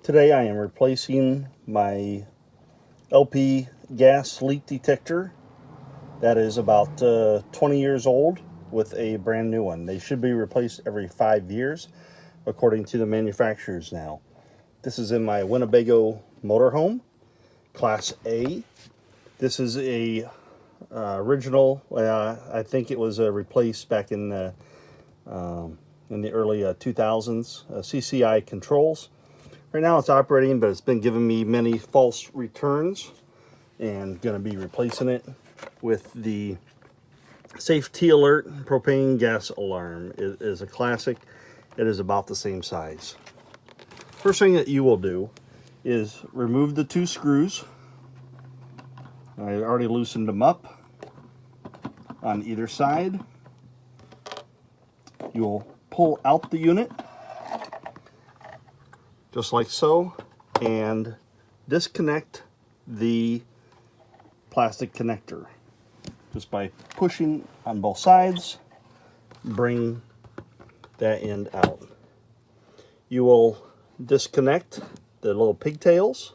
Today I am replacing my LP gas leak detector that is about 20 years old with a brand new one. They should be replaced every 5 years according to the manufacturers now. This is in my Winnebago motorhome, Class A. This is a original, I think it was replaced back in the early 2000s, CCI controls. Right now it's operating, but it's been giving me many false returns, and going to be replacing it with the safety alert propane gas alarm. It is a classic. It is about the same size. First thing that you will do is remove the two screws. I already loosened them up on either side. You will pull out the unit just like so, and disconnect the plastic connector. Just by pushing on both sides, bring that end out. You will disconnect the little pigtails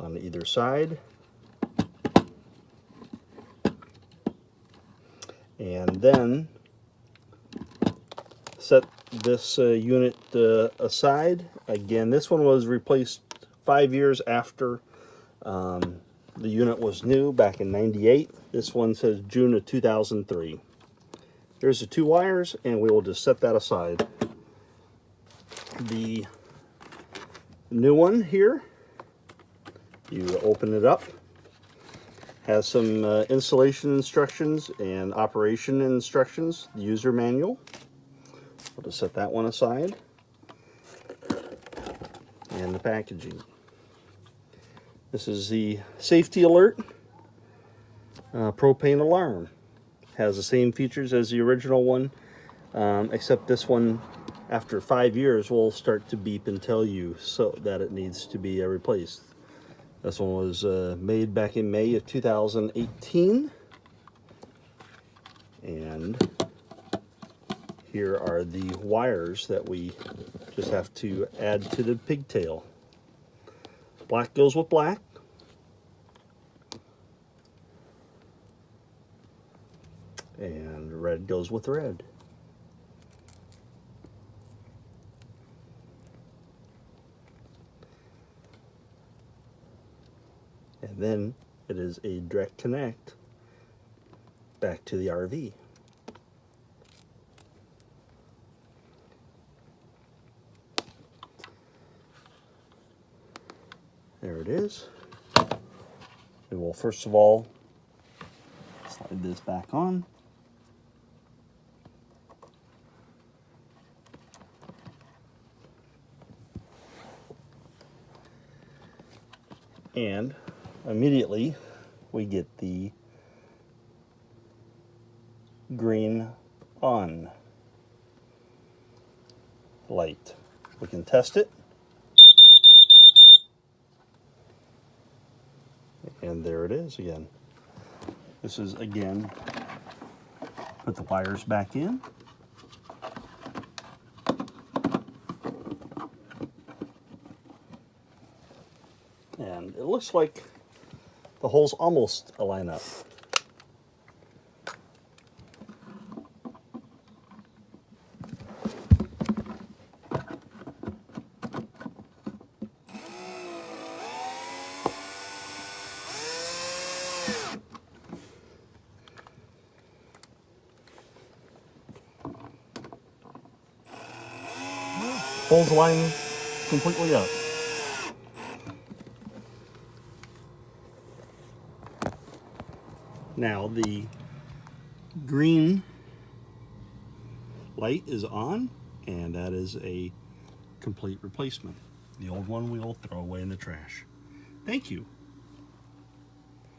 on either side, and then set this unit aside. Again, this one was replaced 5 years after the unit was new back in '98. This one says June of 2003. There's the two wires, and we will just set that aside. The new one here, you open it up, has some installation instructions and operation instructions, the user manual. We'll just set that one aside, and the packaging. This is the safety alert propane alarm. Has the same features as the original one, except this one, after 5 years, will start to beep and tell you so that it needs to be replaced. This one was made back in May of 2018, and here are the wires that we just have to add to the pigtail. Black goes with black. And red goes with red. And then it is a direct connect back to the RV. There it is. We will first of all slide this back on. And immediately we get the green on light. We can test it. And there it is again. This is again, put the wires back in. And it looks like the holes almost align up. Holes line completely up. Now the green light is on, and that is a complete replacement. The old one we will throw away in the trash. Thank you.